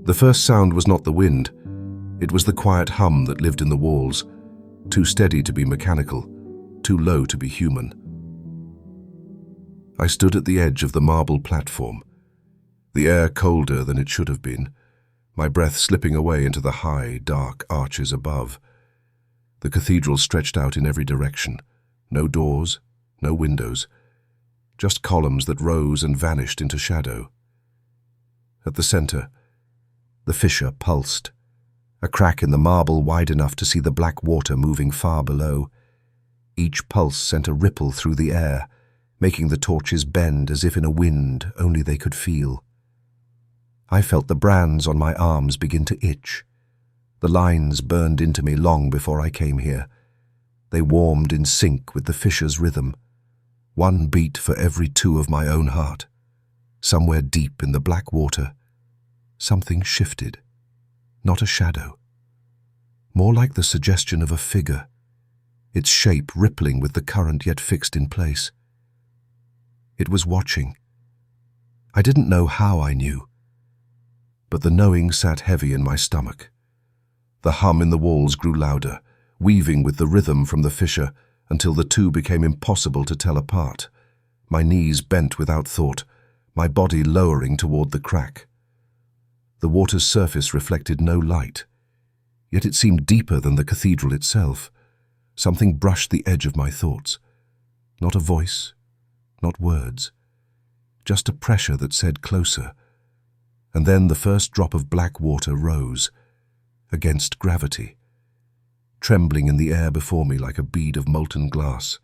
The first sound was not the wind. It was the quiet hum that lived in the walls, too steady to be mechanical, too low to be human. I stood at the edge of the marble platform, the air colder than it should have been, my breath slipping away into the high, dark arches above. The cathedral stretched out in every direction. No doors, no windows, just columns that rose and vanished into shadow. At the center, the fissure pulsed, a crack in the marble wide enough to see the black water moving far below. Each pulse sent a ripple through the air, making the torches bend as if in a wind only they could feel. I felt the brands on my arms begin to itch. The lines burned into me long before I came here. They warmed in sync with the fissure's rhythm, one beat for every two of my own heart. Somewhere deep in the black water, something shifted, not a shadow, more like the suggestion of a figure, its shape rippling with the current yet fixed in place. It was watching. I didn't know how I knew, but the knowing sat heavy in my stomach. The hum in the walls grew louder, weaving with the rhythm from the fissure until the two became impossible to tell apart. My knees bent without thought, my body lowering toward the crack. The water's surface reflected no light, yet it seemed deeper than the cathedral itself. Something brushed the edge of my thoughts. Not a voice, not words, just a pressure that said closer. And then the first drop of black water rose, against gravity, trembling in the air before me like a bead of molten glass.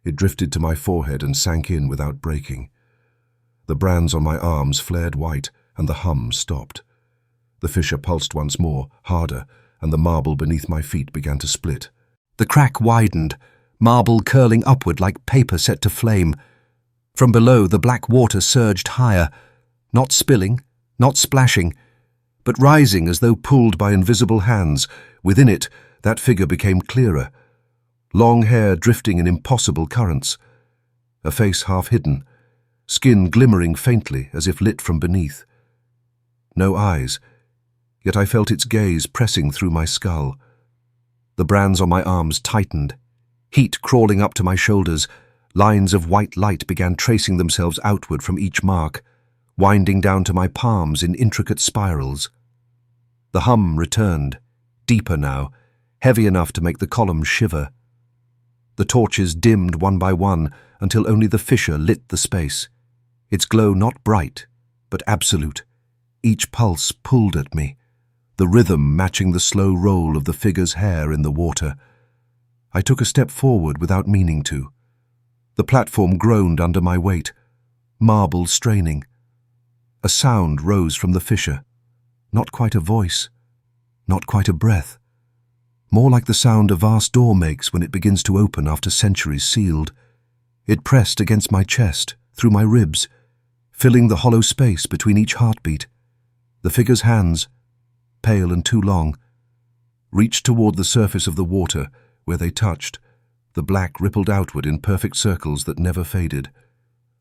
It drifted to my forehead and sank in without breaking. The brands on my arms flared white, and the hum stopped. The fissure pulsed once more, harder, and the marble beneath my feet began to split. The crack widened, marble curling upward like paper set to flame. From below, the black water surged higher, not spilling, not splashing, but rising as though pulled by invisible hands. Within it, that figure became clearer, long hair drifting in impossible currents, a face half hidden, skin glimmering faintly as if lit from beneath. No eyes, yet I felt its gaze pressing through my skull. The brands on my arms tightened, heat crawling up to my shoulders. Lines of white light began tracing themselves outward from each mark, winding down to my palms in intricate spirals. The hum returned, deeper now, heavy enough to make the columns shiver. The torches dimmed one by one until only the fissure lit the space, its glow not bright, but absolute. Each pulse pulled at me, the rhythm matching the slow roll of the figure's hair in the water. I took a step forward without meaning to. The platform groaned under my weight, marble straining. A sound rose from the fissure, not quite a voice, not quite a breath, more like the sound a vast door makes when it begins to open after centuries sealed. It pressed against my chest, through my ribs, filling the hollow space between each heartbeat. The figure's hands, pale and too long, reached toward the surface of the water. Where they touched, the black rippled outward in perfect circles that never faded.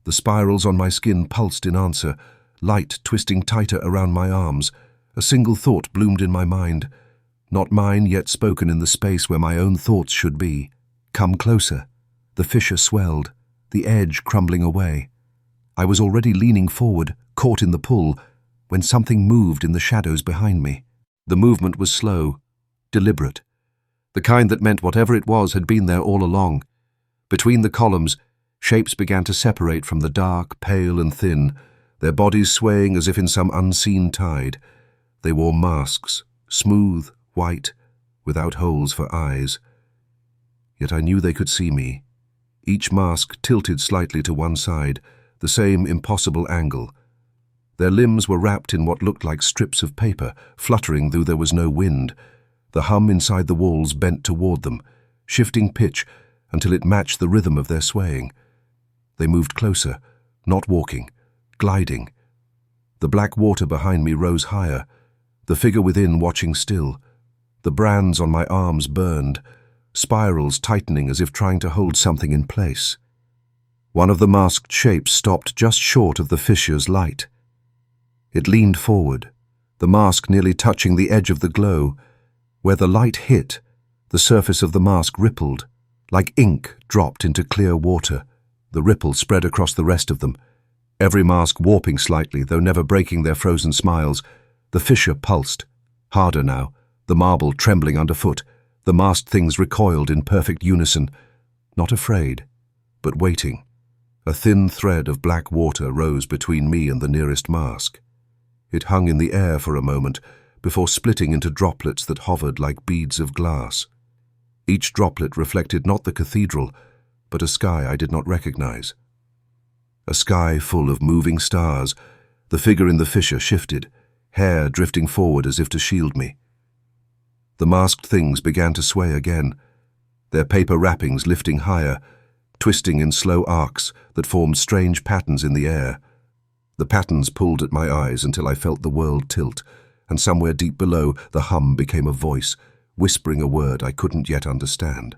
The spirals on my skin pulsed in answer, light twisting tighter around my arms. A single thought bloomed in my mind, not mine yet spoken in the space where my own thoughts should be. Come closer. The fissure swelled, the edge crumbling away. I was already leaning forward, caught in the pull, when something moved in the shadows behind me. The movement was slow, deliberate, the kind that meant whatever it was had been there all along. Between the columns, shapes began to separate from the dark, pale and thin, their bodies swaying as if in some unseen tide. They wore masks, smooth, white, without holes for eyes. Yet I knew they could see me. Each mask tilted slightly to one side, the same impossible angle. Their limbs were wrapped in what looked like strips of paper, fluttering though there was no wind. The hum inside the walls bent toward them, shifting pitch until it matched the rhythm of their swaying. They moved closer, not walking, gliding. The black water behind me rose higher, the figure within watching still. The brands on my arms burned, spirals tightening as if trying to hold something in place. One of the masked shapes stopped just short of the fissure's light. It leaned forward, the mask nearly touching the edge of the glow. Where the light hit, the surface of the mask rippled, like ink dropped into clear water. The ripple spread across the rest of them, every mask warping slightly, though never breaking their frozen smiles. The fissure pulsed, harder now, the marble trembling underfoot. The masked things recoiled in perfect unison, not afraid, but waiting. A thin thread of black water rose between me and the nearest mask. It hung in the air for a moment, before splitting into droplets that hovered like beads of glass. Each droplet reflected not the cathedral, but a sky I did not recognize. A sky full of moving stars. The figure in the fissure shifted, hair drifting forward as if to shield me. The masked things began to sway again, their paper wrappings lifting higher, twisting in slow arcs that formed strange patterns in the air. The patterns pulled at my eyes until I felt the world tilt, and somewhere deep below, the hum became a voice, whispering a word I couldn't yet understand.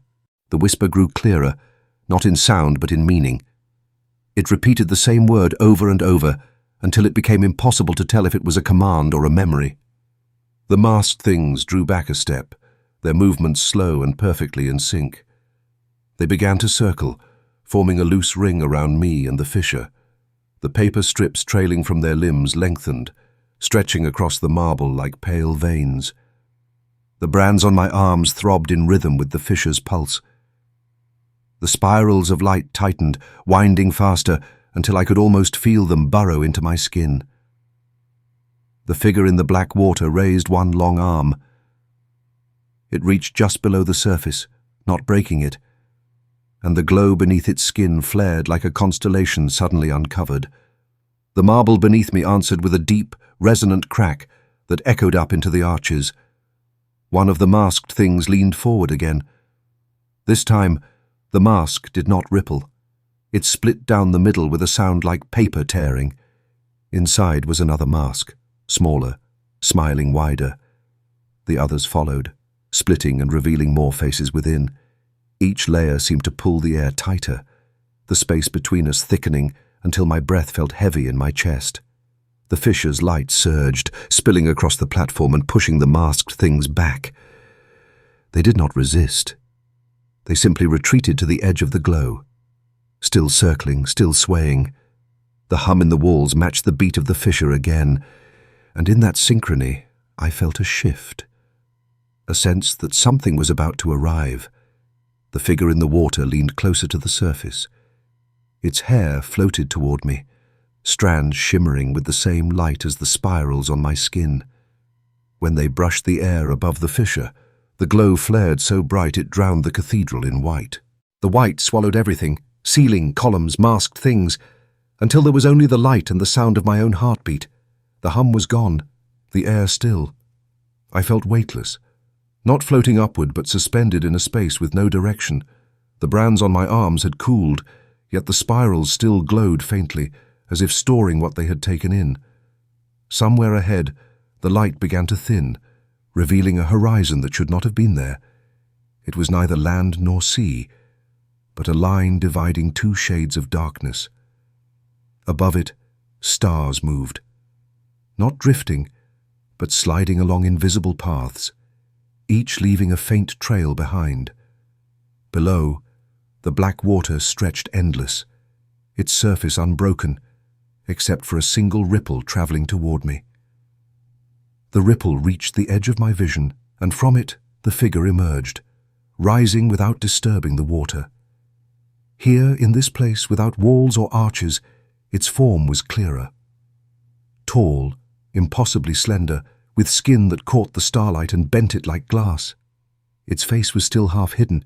The whisper grew clearer, not in sound but in meaning. It repeated the same word over and over, until it became impossible to tell if it was a command or a memory. The masked things drew back a step, their movements slow and perfectly in sync. They began to circle, forming a loose ring around me and the fissure. The paper strips trailing from their limbs lengthened, stretching across the marble like pale veins. The brands on my arms throbbed in rhythm with the fissure's pulse. The spirals of light tightened, winding faster, until I could almost feel them burrow into my skin. The figure in the black water raised one long arm. It reached just below the surface, not breaking it, and the glow beneath its skin flared like a constellation suddenly uncovered. The marble beneath me answered with a deep, resonant crack that echoed up into the arches. One of the masked things leaned forward again. This time, the mask did not ripple. It split down the middle with a sound like paper tearing. Inside was another mask, smaller, smiling wider. The others followed, splitting and revealing more faces within. Each layer seemed to pull the air tighter, the space between us thickening until my breath felt heavy in my chest. The fissure's light surged, spilling across the platform and pushing the masked things back. They did not resist. They simply retreated to the edge of the glow. Still circling, still swaying. The hum in the walls matched the beat of the fissure again, and in that synchrony I felt a shift, a sense that something was about to arrive. The figure in the water leaned closer to the surface. Its hair floated toward me, strands shimmering with the same light as the spirals on my skin. When they brushed the air above the fissure, the glow flared so bright it drowned the cathedral in white. The white swallowed everything, ceiling, columns, masked things, until there was only the light and the sound of my own heartbeat. The hum was gone, the air still. I felt weightless, not floating upward but suspended in a space with no direction. The brands on my arms had cooled, yet the spirals still glowed faintly, as if storing what they had taken in. Somewhere ahead, the light began to thin, revealing a horizon that should not have been there. It was neither land nor sea, but a line dividing two shades of darkness. Above it, stars moved, not drifting, but sliding along invisible paths, each leaving a faint trail behind. Below, the black water stretched endless, its surface unbroken, except for a single ripple traveling toward me. The ripple reached the edge of my vision, and from it the figure emerged, rising without disturbing the water. Here, in this place, without walls or arches, its form was clearer. Tall, impossibly slender, with skin that caught the starlight and bent it like glass. Its face was still half hidden,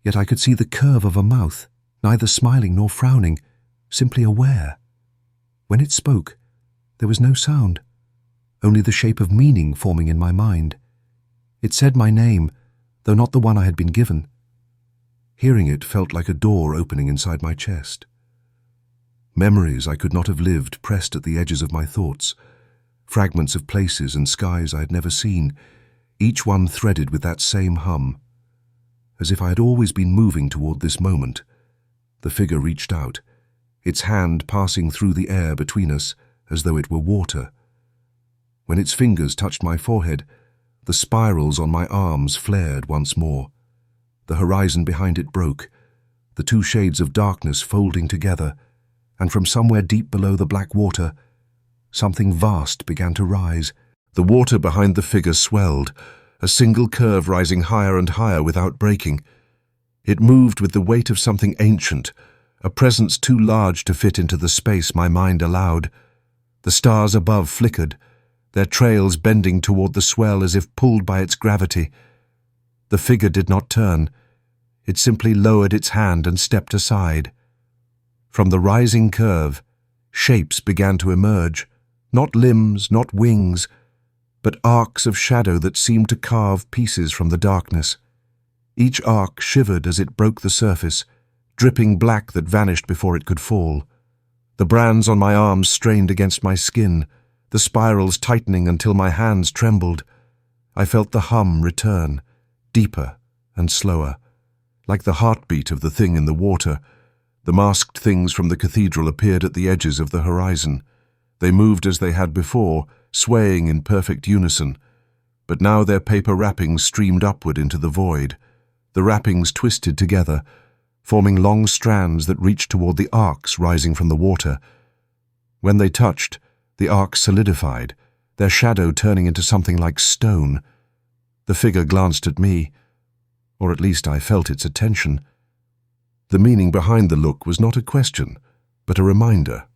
yet I could see the curve of a mouth, neither smiling nor frowning, simply aware. When it spoke, there was no sound, only the shape of meaning forming in my mind. It said my name, though not the one I had been given. Hearing it felt like a door opening inside my chest. Memories I could not have lived pressed at the edges of my thoughts, fragments of places and skies I had never seen, each one threaded with that same hum. As if I had always been moving toward this moment, the figure reached out, its hand passing through the air between us as though it were water. When its fingers touched my forehead, the spirals on my arms flared once more. The horizon behind it broke, the two shades of darkness folding together, and from somewhere deep below the black water, something vast began to rise. The water behind the figure swelled, a single curve rising higher and higher without breaking. It moved with the weight of something ancient, a presence too large to fit into the space my mind allowed. The stars above flickered, their trails bending toward the swell as if pulled by its gravity. The figure did not turn. It simply lowered its hand and stepped aside. From the rising curve, shapes began to emerge, not limbs, not wings, but arcs of shadow that seemed to carve pieces from the darkness. Each arc shivered as it broke the surface, dripping black that vanished before it could fall. The brands on my arms strained against my skin, the spirals tightening until my hands trembled. I felt the hum return, deeper and slower, like the heartbeat of the thing in the water. The masked things from the cathedral appeared at the edges of the horizon. They moved as they had before, swaying in perfect unison. But now their paper wrappings streamed upward into the void. The wrappings twisted together, forming long strands that reached toward the arcs rising from the water. When they touched, the arcs solidified, their shadow turning into something like stone. The figure glanced at me, or at least I felt its attention. The meaning behind the look was not a question, but a reminder.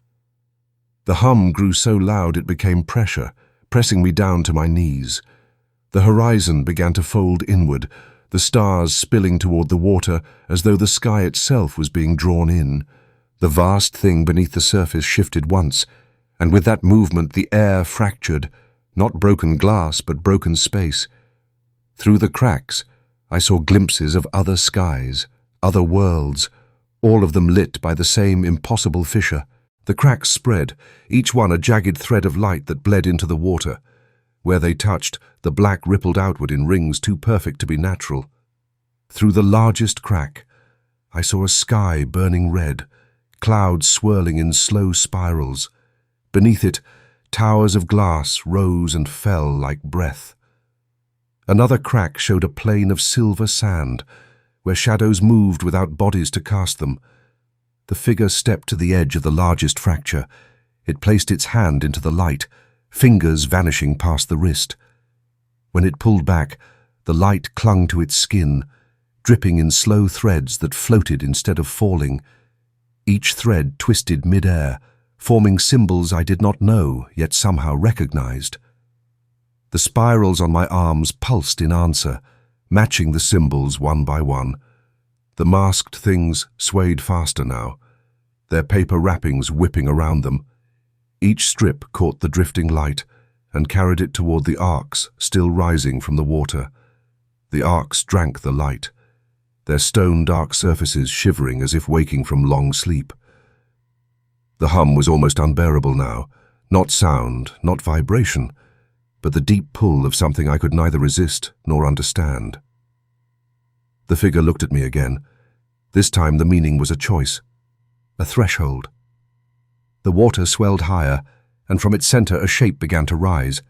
The hum grew so loud it became pressure, pressing me down to my knees. The horizon began to fold inward, the stars spilling toward the water as though the sky itself was being drawn in. The vast thing beneath the surface shifted once, and with that movement the air fractured, not broken glass but broken space. Through the cracks, I saw glimpses of other skies, other worlds, all of them lit by the same impossible fissure. The cracks spread, each one a jagged thread of light that bled into the water. Where they touched, the black rippled outward in rings too perfect to be natural. Through the largest crack, I saw a sky burning red, clouds swirling in slow spirals. Beneath it, towers of glass rose and fell like breath. Another crack showed a plain of silver sand, where shadows moved without bodies to cast them. The figure stepped to the edge of the largest fracture. It placed its hand into the light, fingers vanishing past the wrist. When it pulled back, the light clung to its skin, dripping in slow threads that floated instead of falling. Each thread twisted mid-air, forming symbols I did not know, yet somehow recognized. The spirals on my arms pulsed in answer, matching the symbols one by one. The masked things swayed faster now, their paper wrappings whipping around them. Each strip caught the drifting light and carried it toward the arcs still rising from the water. The arcs drank the light, their stone-dark surfaces shivering as if waking from long sleep. The hum was almost unbearable now, not sound, not vibration, but the deep pull of something I could neither resist nor understand. The figure looked at me again. This time the meaning was a choice, a threshold. The water swelled higher, and from its center a shape began to rise.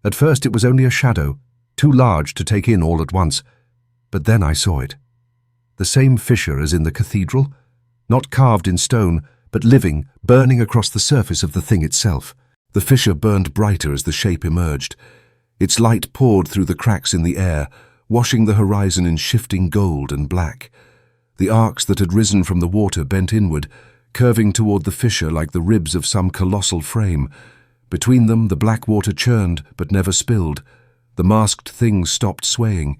At first it was only a shadow, too large to take in all at once, but then I saw it. The same fissure as in the cathedral, not carved in stone, but living, burning across the surface of the thing itself. The fissure burned brighter as the shape emerged. Its light poured through the cracks in the air, washing the horizon in shifting gold and black. The arcs that had risen from the water bent inward, curving toward the fissure like the ribs of some colossal frame. Between them the black water churned but never spilled. The masked things stopped swaying.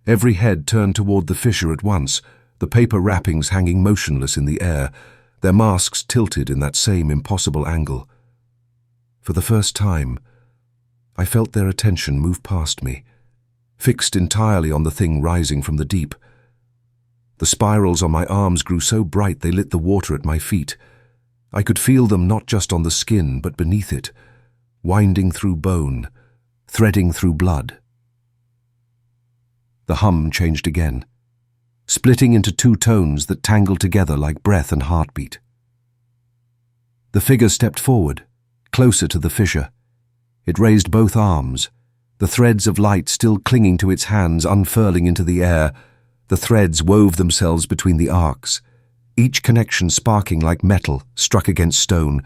Every head turned toward the fissure at once, the paper wrappings hanging motionless in the air, their masks tilted in that same impossible angle. For the first time, I felt their attention move past me, fixed entirely on the thing rising from the deep. The spirals on my arms grew so bright they lit the water at my feet. I could feel them not just on the skin, but beneath it, winding through bone, threading through blood. The hum changed again, splitting into two tones that tangled together like breath and heartbeat. The figure stepped forward, closer to the fissure. It raised both arms, the threads of light still clinging to its hands unfurling into the air. The threads wove themselves between the arcs, each connection sparking like metal struck against stone.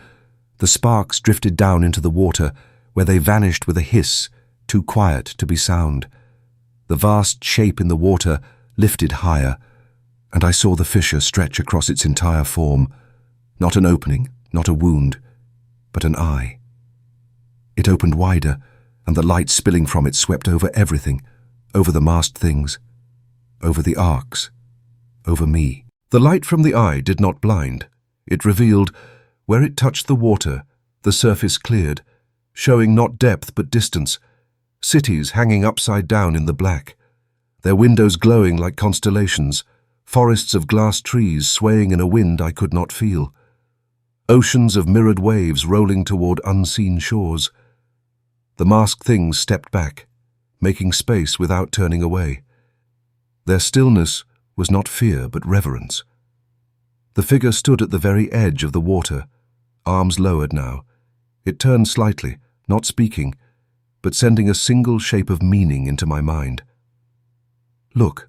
The sparks drifted down into the water, where they vanished with a hiss, too quiet to be sound. The vast shape in the water lifted higher, and I saw the fissure stretch across its entire form. Not an opening, not a wound, but an eye. It opened wider, and the light spilling from it swept over everything, over the masked things, over the arcs, over me. The light from the eye did not blind. It revealed, where it touched the water, the surface cleared, showing not depth but distance, cities hanging upside down in the black, their windows glowing like constellations, forests of glass trees swaying in a wind I could not feel, oceans of mirrored waves rolling toward unseen shores. The masked things stepped back, making space without turning away. Their stillness was not fear but reverence. The figure stood at the very edge of the water, arms lowered now. It turned slightly, not speaking, but sending a single shape of meaning into my mind. Look.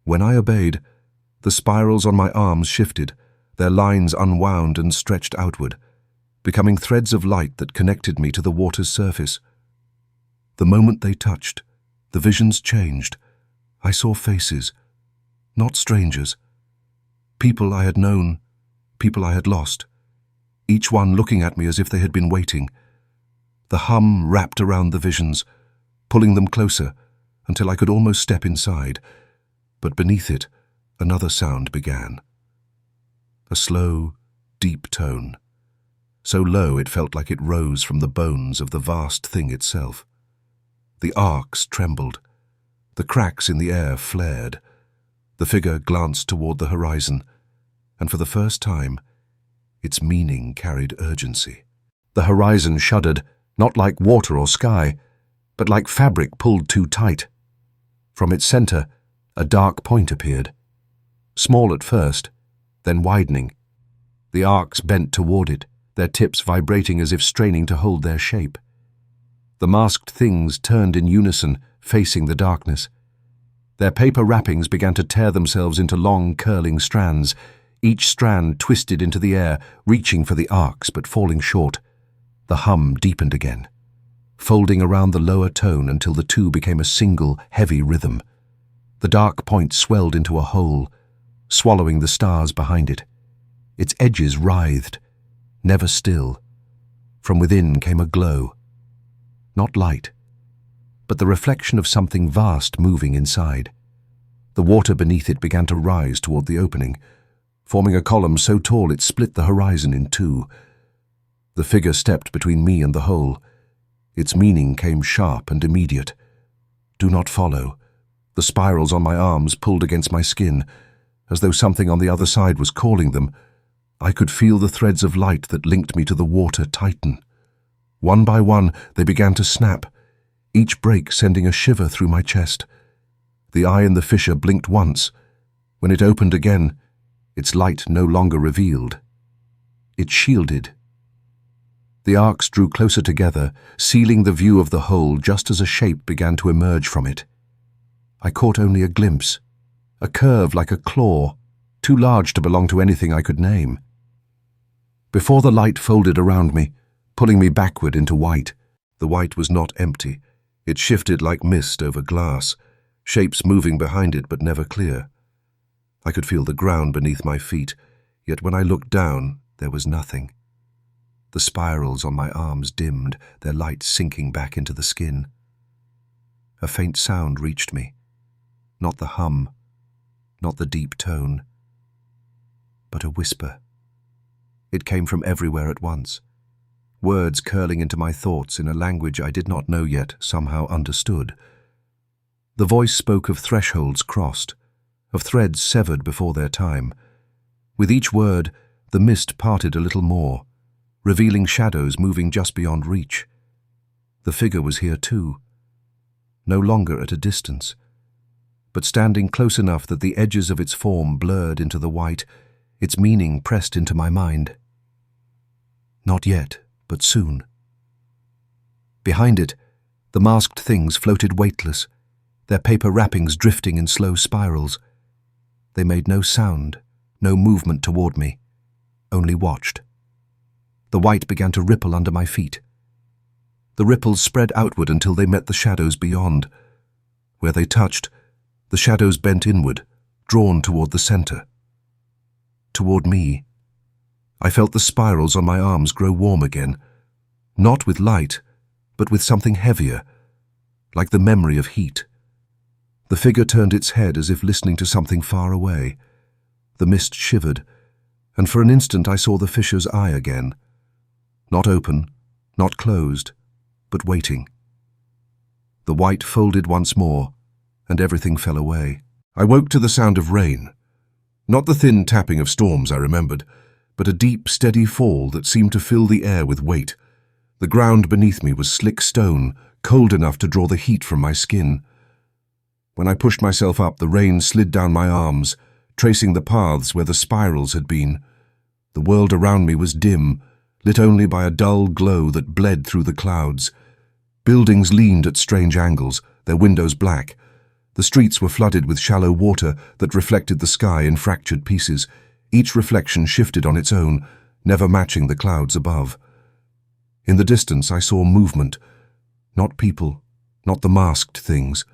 When I obeyed, the spirals on my arms shifted, their lines unwound and stretched outward, becoming threads of light that connected me to the water's surface. The moment they touched, the visions changed. I saw faces, not strangers. People I had known, people I had lost, each one looking at me as if they had been waiting. The hum wrapped around the visions, pulling them closer until I could almost step inside. But beneath it, another sound began. A slow, deep tone, so low it felt like it rose from the bones of the vast thing itself. The arcs trembled. The cracks in the air flared. The figure glanced toward the horizon, and for the first time, its meaning carried urgency. The horizon shuddered, not like water or sky, but like fabric pulled too tight. From its center, a dark point appeared. Small at first, then widening. The arcs bent toward it, their tips vibrating as if straining to hold their shape. The masked things turned in unison, facing the darkness. Their paper wrappings began to tear themselves into long, curling strands, each strand twisted into the air, reaching for the arcs but falling short. The hum deepened again, folding around the lower tone until the two became a single, heavy rhythm. The dark point swelled into a hole, swallowing the stars behind it. Its edges writhed, never still. From within came a glow. Not light, but the reflection of something vast moving inside. The water beneath it began to rise toward the opening, forming a column so tall it split the horizon in two. The figure stepped between me and the hole. Its meaning came sharp and immediate. Do not follow. The spirals on my arms pulled against my skin, as though something on the other side was calling them. I could feel the threads of light that linked me to the water tighten. One by one, they began to snap, each break sending a shiver through my chest. The eye in the fissure blinked once. When it opened again, its light no longer revealed. It shielded. The arcs drew closer together, sealing the view of the hole just as a shape began to emerge from it. I caught only a glimpse, a curve like a claw, too large to belong to anything I could name. Before the light folded around me, pulling me backward into white, the white was not empty. It shifted like mist over glass, shapes moving behind it but never clear. I could feel the ground beneath my feet, yet when I looked down, there was nothing. The spirals on my arms dimmed, their light sinking back into the skin. A faint sound reached me. Not the hum, not the deep tone, but a whisper. It came from everywhere at once, words curling into my thoughts in a language I did not know yet somehow understood. The voice spoke of thresholds crossed, of threads severed before their time. With each word, the mist parted a little more, revealing shadows moving just beyond reach. The figure was here too, no longer at a distance, but standing close enough that the edges of its form blurred into the white, its meaning pressed into my mind. Not yet, but soon. Behind it, the masked things floated weightless, their paper wrappings drifting in slow spirals. They made no sound, no movement toward me, only watched. The white began to ripple under my feet. The ripples spread outward until they met the shadows beyond. Where they touched, the shadows bent inward, drawn toward the center. Toward me. I felt the spirals on my arms grow warm again, not with light, but with something heavier, like the memory of heat. The figure turned its head as if listening to something far away. The mist shivered, and for an instant I saw the fisher's eye again. Not open, not closed, but waiting. The white folded once more, and everything fell away. I woke to the sound of rain. Not the thin tapping of storms I remembered, but a deep, steady fall that seemed to fill the air with weight. The ground beneath me was slick stone, cold enough to draw the heat from my skin. When I pushed myself up, the rain slid down my arms, tracing the paths where the spirals had been. The world around me was dim, lit only by a dull glow that bled through the clouds. Buildings leaned at strange angles, their windows black. The streets were flooded with shallow water that reflected the sky in fractured pieces. Each reflection shifted on its own, never matching the clouds above. In the distance I saw movement. Not people, not the masked things.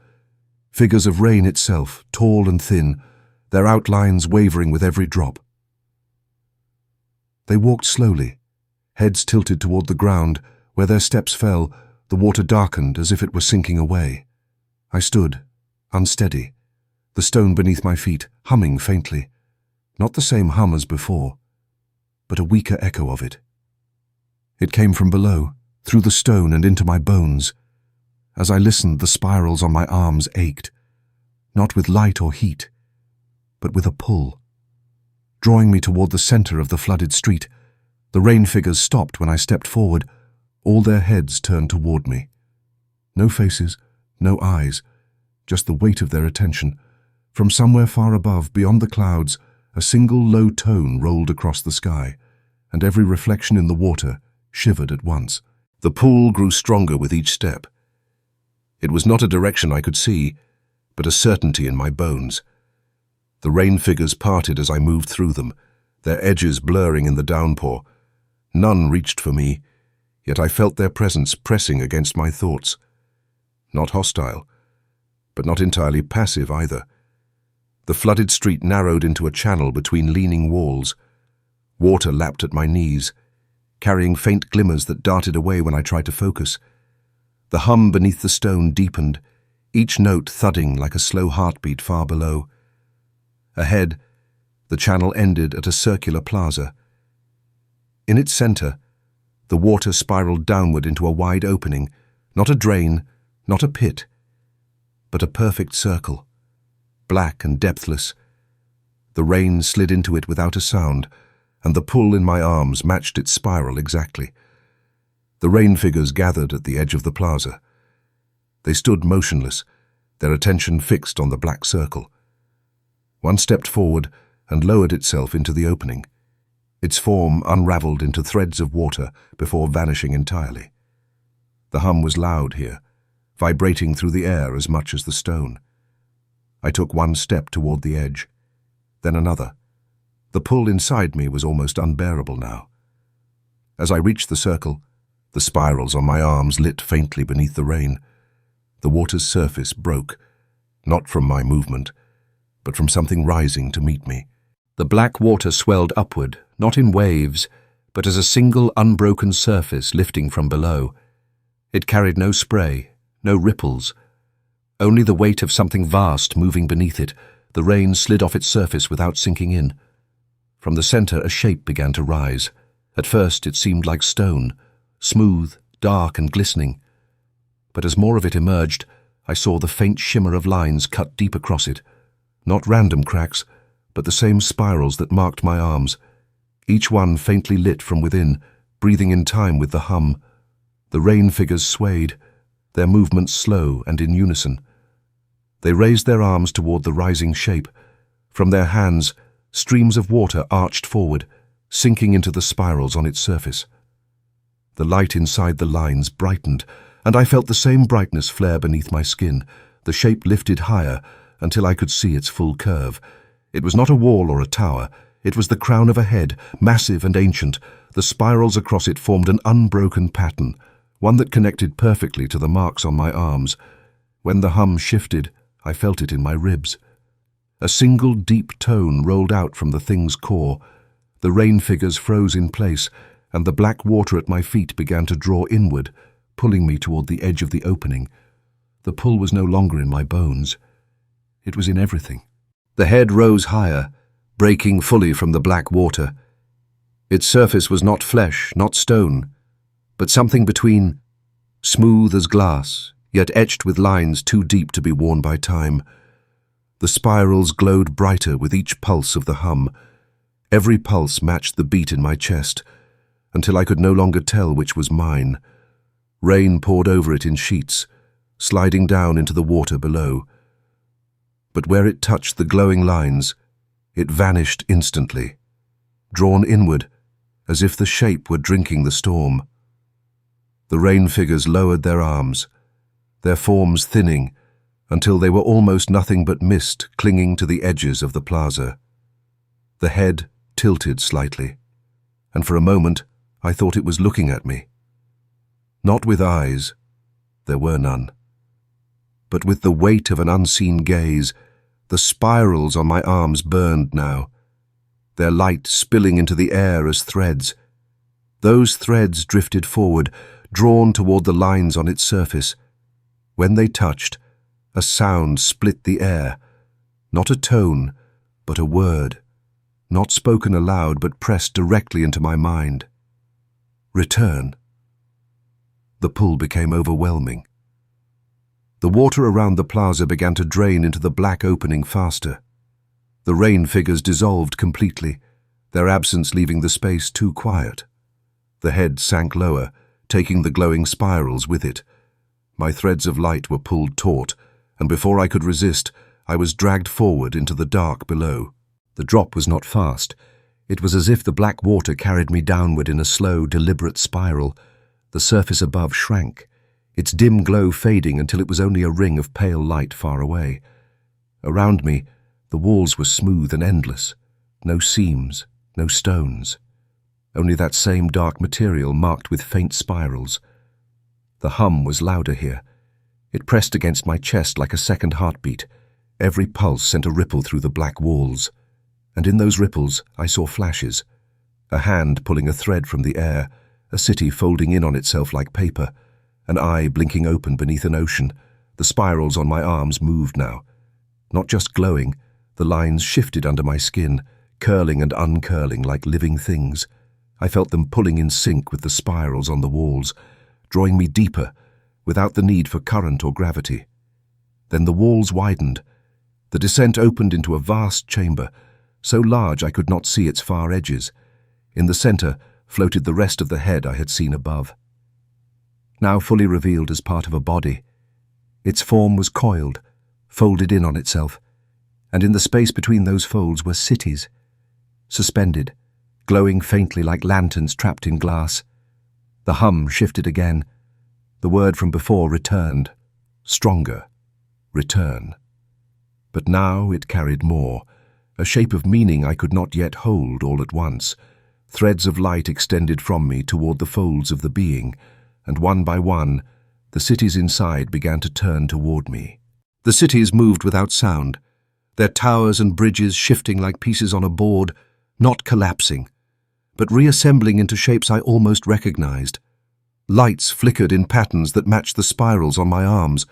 Figures of rain itself, tall and thin, their outlines wavering with every drop. They walked slowly, heads tilted toward the ground. Where their steps fell, the water darkened as if it were sinking away. I stood, unsteady, the stone beneath my feet humming faintly. Not the same hum as before, but a weaker echo of it. It came from below, through the stone and into my bones. As I listened, the spirals on my arms ached, not with light or heat, but with a pull. Drawing me toward the center of the flooded street, the rain figures stopped when I stepped forward, all their heads turned toward me. No faces, no eyes, just the weight of their attention. From somewhere far above, beyond the clouds, a single low tone rolled across the sky, and every reflection in the water shivered at once. The pull grew stronger with each step. It was not a direction I could see, but a certainty in my bones. The rain figures parted as I moved through them, their edges blurring in the downpour. None reached for me, yet I felt their presence pressing against my thoughts. Not hostile, but not entirely passive either. The flooded street narrowed into a channel between leaning walls. Water lapped at my knees, carrying faint glimmers that darted away when I tried to focus. The hum beneath the stone deepened, each note thudding like a slow heartbeat far below. Ahead, the channel ended at a circular plaza. In its center, the water spiraled downward into a wide opening, not a drain, not a pit, but a perfect circle, black and depthless. The rain slid into it without a sound, and the pull in my arms matched its spiral exactly. The rain figures gathered at the edge of the plaza. They stood motionless, their attention fixed on the black circle. One stepped forward and lowered itself into the opening. Its form unraveled into threads of water before vanishing entirely. The hum was loud here, vibrating through the air as much as the stone. I took one step toward the edge, then another. The pull inside me was almost unbearable now. As I reached the circle, the spirals on my arms lit faintly beneath the rain. The water's surface broke, not from my movement, but from something rising to meet me. The black water swelled upward, not in waves, but as a single unbroken surface lifting from below. It carried no spray, no ripples, only the weight of something vast moving beneath it. The rain slid off its surface without sinking in. From the center, a shape began to rise. At first, it seemed like stone, smooth, dark, and glistening. But as more of it emerged, I saw the faint shimmer of lines cut deep across it. Not random cracks, but the same spirals that marked my arms, each one faintly lit from within, breathing in time with the hum. The rain figures swayed, their movements slow and in unison. They raised their arms toward the rising shape. From their hands, streams of water arched forward, sinking into the spirals on its surface. The light inside the lines brightened. and I felt the same brightness flare beneath my skin. The shape lifted higher until I could see its full curve. It was not a wall or a tower. It was the crown of a head, massive and ancient. The spirals across it formed an unbroken pattern, one that connected perfectly to the marks on my arms. When the hum shifted, I felt it in my ribs. A single deep tone rolled out from the thing's core. The rain figures froze in place, and the black water at my feet began to draw inward, pulling me toward the edge of the opening. The pull was no longer in my bones. It was in everything. The head rose higher, breaking fully from the black water. Its surface was not flesh, not stone, but something between, smooth as glass, yet etched with lines too deep to be worn by time. The spirals glowed brighter with each pulse of the hum. Every pulse matched the beat in my chest, until I could no longer tell which was mine. Rain poured over it in sheets, sliding down into the water below. But where it touched the glowing lines, it vanished instantly, drawn inward, as if the shape were drinking the storm. The rain figures lowered their arms, their forms thinning, until they were almost nothing but mist clinging to the edges of the plaza. The head tilted slightly, and for a moment I thought it was looking at me. Not with eyes, there were none, but with the weight of an unseen gaze. The spirals on my arms burned now, their light spilling into the air as threads. Those threads drifted forward, drawn toward the lines on its surface. When they touched, a sound split the air, not a tone, but a word, not spoken aloud but pressed directly into my mind. Return. The pull became overwhelming. The water around the plaza began to drain into the black opening faster. The rain figures dissolved completely, their absence leaving the space too quiet. The head sank lower, taking the glowing spirals with it. My threads of light were pulled taut, and before I could resist, I was dragged forward into the dark below. The drop was not fast. It was as if the black water carried me downward in a slow, deliberate spiral. The surface above shrank, its dim glow fading until it was only a ring of pale light far away. Around me, the walls were smooth and endless. No seams, no stones. Only that same dark material marked with faint spirals. The hum was louder here. It pressed against my chest like a second heartbeat. Every pulse sent a ripple through the black walls. And in those ripples, I saw flashes. A hand pulling a thread from the air, a city folding in on itself like paper, an eye blinking open beneath an ocean. The spirals on my arms moved now. Not just glowing, the lines shifted under my skin, curling and uncurling like living things. I felt them pulling in sync with the spirals on the walls, drawing me deeper, without the need for current or gravity. Then the walls widened. The descent opened into a vast chamber, so large I could not see its far edges. In the center floated the rest of the head I had seen above, now fully revealed as part of a body. Its form was coiled, folded in on itself, and in the space between those folds were cities, suspended, glowing faintly like lanterns trapped in glass. The hum shifted again. The word from before returned, stronger, return. But now it carried more, a shape of meaning I could not yet hold all at once. Threads of light extended from me toward the folds of the being, and one by one, the cities inside began to turn toward me. The cities moved without sound, their towers and bridges shifting like pieces on a board, not collapsing, but reassembling into shapes I almost recognized. Lights flickered in patterns that matched the spirals on my arms,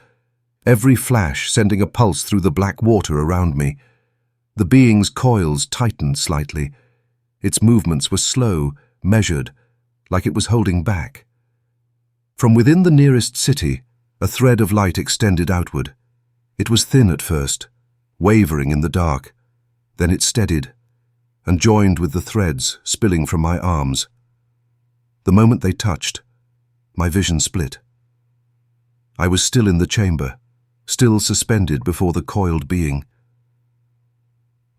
every flash sending a pulse through the black water around me. The being's coils tightened slightly. Its movements were slow, measured, like it was holding back. From within the nearest city, a thread of light extended outward. It was thin at first, wavering in the dark. Then it steadied, and joined with the threads spilling from my arms. The moment they touched, my vision split. I was still in the chamber, still suspended before the coiled being.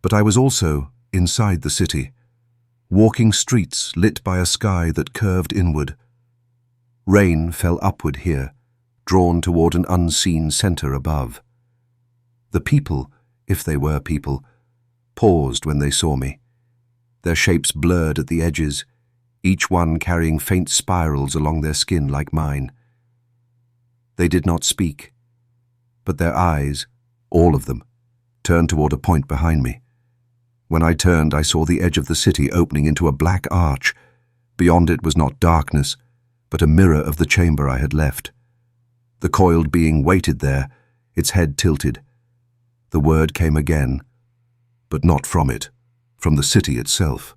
But I was also inside the city, walking streets lit by a sky that curved inward. Rain fell upward here, drawn toward an unseen center above. The people, if they were people, paused when they saw me. Their shapes blurred at the edges, each one carrying faint spirals along their skin like mine. They did not speak, but their eyes, all of them, turned toward a point behind me. When I turned, I saw the edge of the city opening into a black arch. Beyond it was not darkness, but a mirror of the chamber I had left. The coiled being waited there, its head tilted. The word came again, but not from it, from the city itself.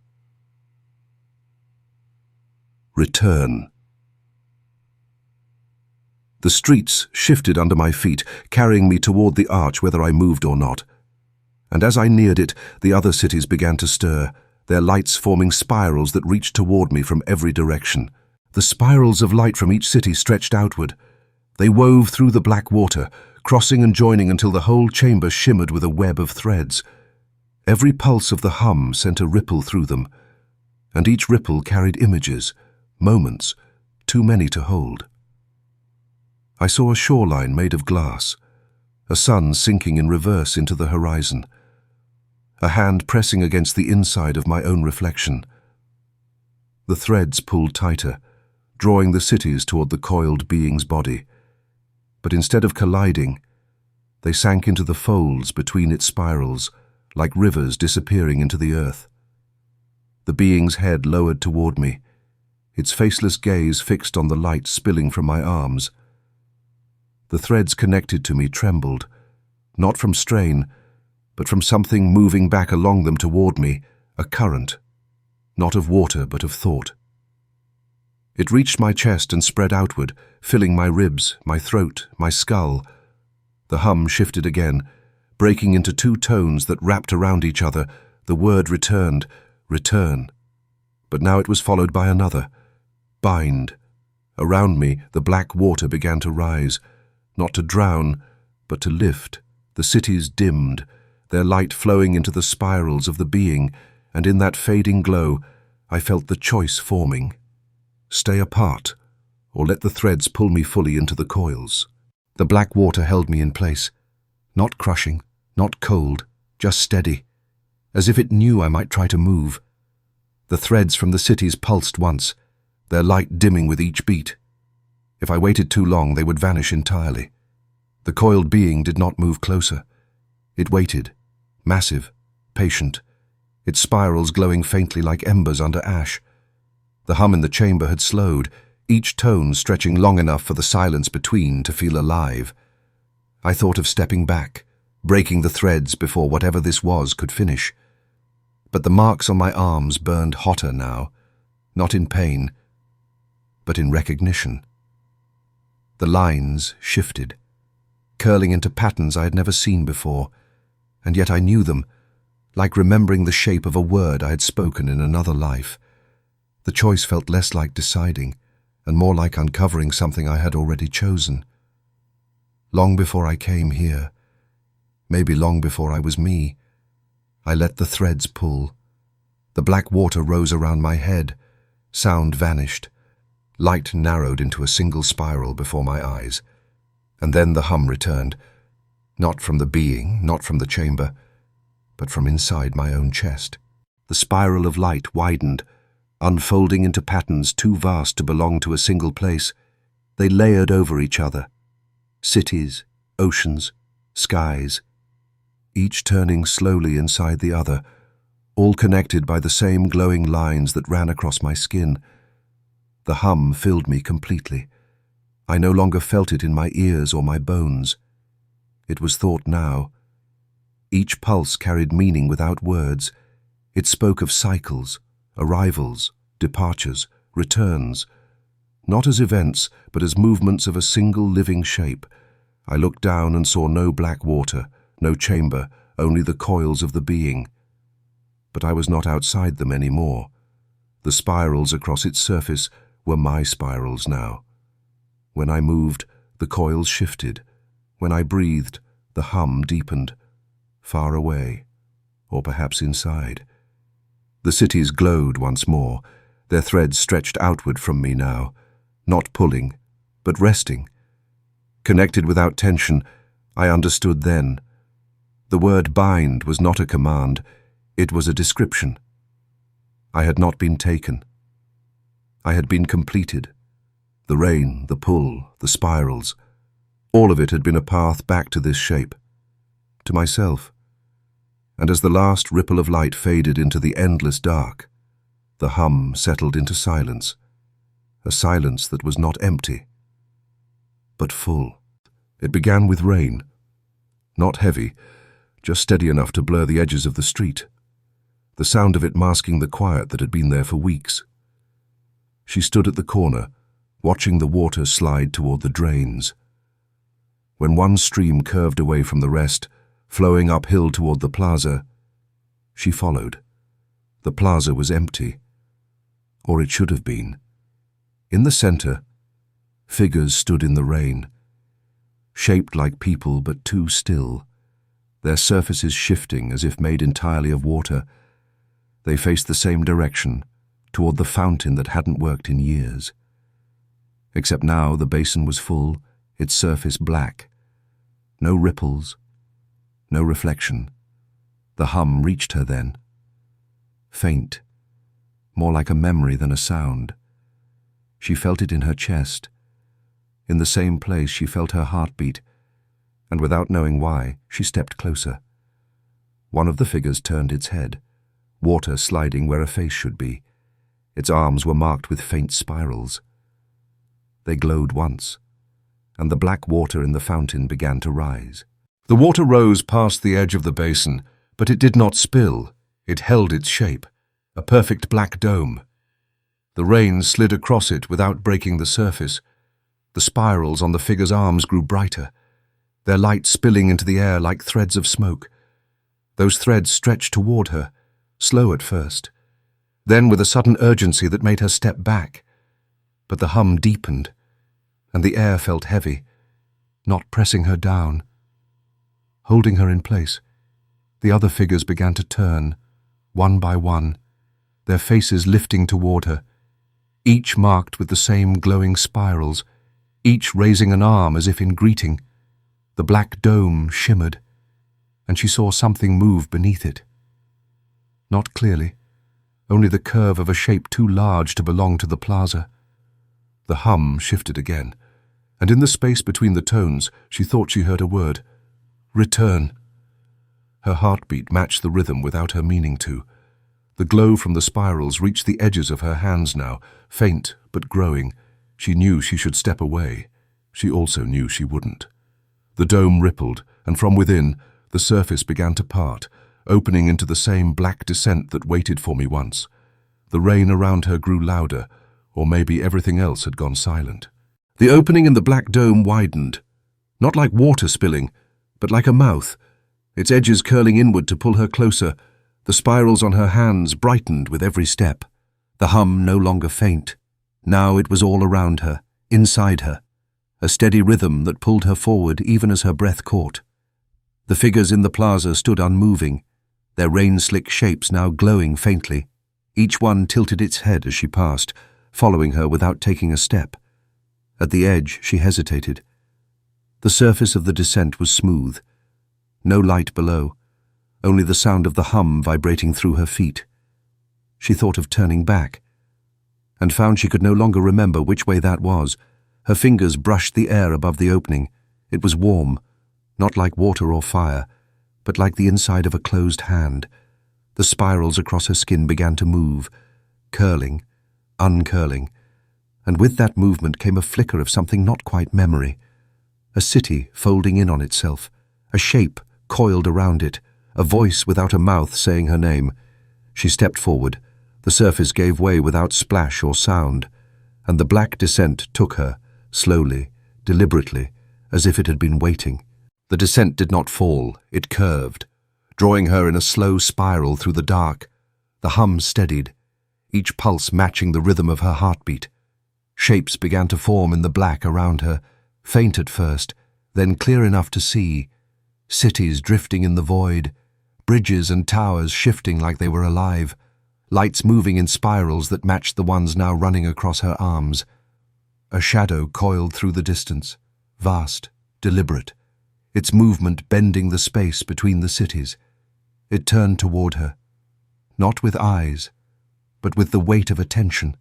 Return. The streets shifted under my feet, carrying me toward the arch whether I moved or not. And as I neared it, the other cities began to stir, their lights forming spirals that reached toward me from every direction. The spirals of light from each city stretched outward. They wove through the black water, crossing and joining until the whole chamber shimmered with a web of threads. Every pulse of the hum sent a ripple through them, and each ripple carried images, moments, too many to hold. I saw a shoreline made of glass, a sun sinking in reverse into the horizon, a hand pressing against the inside of my own reflection. The threads pulled tighter, drawing the cities toward the coiled being's body. But instead of colliding, they sank into the folds between its spirals, like rivers disappearing into the earth. The being's head lowered toward me, its faceless gaze fixed on the light spilling from my arms. The threads connected to me trembled, not from strain, but from something moving back along them toward me, a current, not of water but of thought. It reached my chest and spread outward, filling my ribs, my throat, my skull. The hum shifted again, breaking into two tones that wrapped around each other. The word returned, return. But now it was followed by another, bind. Around me, the black water began to rise, not to drown, but to lift. The cities dimmed, their light flowing into the spirals of the being, and in that fading glow, I felt the choice forming. Stay apart, or let the threads pull me fully into the coils. The black water held me in place, not crushing, not cold, just steady, as if it knew I might try to move. The threads from the cities pulsed once, their light dimming with each beat. If I waited too long, they would vanish entirely. The coiled being did not move closer. It waited, massive, patient, its spirals glowing faintly like embers under ash. The hum in the chamber had slowed, each tone stretching long enough for the silence between to feel alive. I thought of stepping back, breaking the threads before whatever this was could finish. But the marks on my arms burned hotter now, not in pain, but in recognition. The lines shifted, curling into patterns I had never seen before, and yet I knew them, like remembering the shape of a word I had spoken in another life. The choice felt less like deciding, and more like uncovering something I had already chosen. Long before I came here, maybe long before I was me, I let the threads pull. The black water rose around my head, sound vanished, light narrowed into a single spiral before my eyes, and then the hum returned, not from the being, not from the chamber, but from inside my own chest. The spiral of light widened, unfolding into patterns too vast to belong to a single place. They layered over each other. Cities, oceans, skies, each turning slowly inside the other, all connected by the same glowing lines that ran across my skin. The hum filled me completely. I no longer felt it in my ears or my bones. It was thought now. Each pulse carried meaning without words. It spoke of cycles, arrivals, departures, returns, not as events, but as movements of a single living shape. I looked down and saw no black water, no chamber, only the coils of the being. But I was not outside them anymore. The spirals across its surface were my spirals now. When I moved, the coils shifted. When I breathed, the hum deepened, far away, or perhaps inside. The cities glowed once more, their threads stretched outward from me now, not pulling, but resting. Connected without tension, I understood then. The word bind was not a command, it was a description. I had not been taken. I had been completed. The rain, the pull, the spirals, all of it had been a path back to this shape, to myself. And as the last ripple of light faded into the endless dark, the hum settled into silence, a silence that was not empty, but full. It began with rain, not heavy, just steady enough to blur the edges of the street, the sound of it masking the quiet that had been there for weeks. She stood at the corner, watching the water slide toward the drains. When one stream curved away from the rest, flowing uphill toward the plaza, she followed. The plaza was empty, or it should have been. In the center, figures stood in the rain, shaped like people but too still, their surfaces shifting as if made entirely of water. They faced the same direction, toward the fountain that hadn't worked in years. Except now the basin was full, its surface black. No ripples, no reflection. The hum reached her then. Faint, more like a memory than a sound. She felt it in her chest. In the same place she felt her heartbeat, and without knowing why, she stepped closer. One of the figures turned its head, water sliding where a face should be. Its arms were marked with faint spirals. They glowed once, and the black water in the fountain began to rise. The water rose past the edge of the basin, but it did not spill. It held its shape, a perfect black dome. The rain slid across it without breaking the surface. The spirals on the figure's arms grew brighter, their light spilling into the air like threads of smoke. Those threads stretched toward her, slow at first, then with a sudden urgency that made her step back. But the hum deepened, and the air felt heavy, not pressing her down. Holding her in place, the other figures began to turn, one by one, their faces lifting toward her, each marked with the same glowing spirals, each raising an arm as if in greeting. The black dome shimmered, and she saw something move beneath it. Not clearly, only the curve of a shape too large to belong to the plaza. The hum shifted again, and in the space between the tones, she thought she heard a word. Return. Her heartbeat matched the rhythm without her meaning to. The glow from the spirals reached the edges of her hands now, faint but growing. She knew she should step away. She also knew she wouldn't. The dome rippled, and from within, the surface began to part, opening into the same black descent that waited for me once. The rain around her grew louder, or maybe everything else had gone silent. The opening in the black dome widened, not like water spilling, but like a mouth, its edges curling inward to pull her closer. The spirals on her hands brightened with every step. The hum no longer faint. Now it was all around her, inside her, a steady rhythm that pulled her forward even as her breath caught. The figures in the plaza stood unmoving, their rain-slick shapes now glowing faintly. Each one tilted its head as she passed, following her without taking a step. At the edge, she hesitated. The surface of the descent was smooth. No light below, only the sound of the hum vibrating through her feet. She thought of turning back, and found she could no longer remember which way that was. Her fingers brushed the air above the opening. It was warm, not like water or fire, but like the inside of a closed hand. The spirals across her skin began to move, curling, uncurling, and with that movement came a flicker of something not quite memory. A city folding in on itself, a shape coiled around it, a voice without a mouth saying her name. She stepped forward. The surface gave way without splash or sound, and the black descent took her, slowly, deliberately, as if it had been waiting. The descent did not fall, it curved, drawing her in a slow spiral through the dark. The hum steadied, each pulse matching the rhythm of her heartbeat. Shapes began to form in the black around her, faint at first, then clear enough to see. Cities drifting in the void, bridges and towers shifting like they were alive, lights moving in spirals that matched the ones now running across her arms. A shadow coiled through the distance, vast, deliberate, its movement bending the space between the cities. It turned toward her, not with eyes, but with the weight of attention.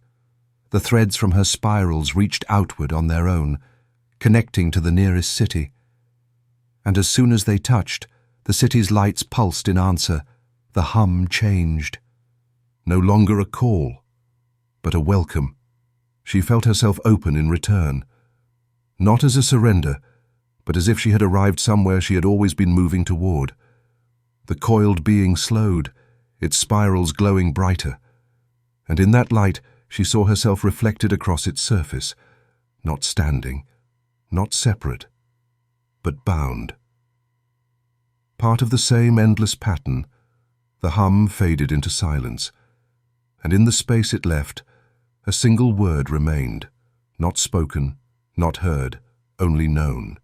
The threads from her spirals reached outward on their own, connecting to the nearest city. And as soon as they touched, the city's lights pulsed in answer. The hum changed. No longer a call, but a welcome. She felt herself open in return, not as a surrender, but as if she had arrived somewhere she had always been moving toward. The coiled being slowed, its spirals glowing brighter, and in that light she saw herself reflected across its surface, not standing, not separate, but bound. Part of the same endless pattern, the hum faded into silence, and in the space it left, a single word remained, not spoken, not heard, only known.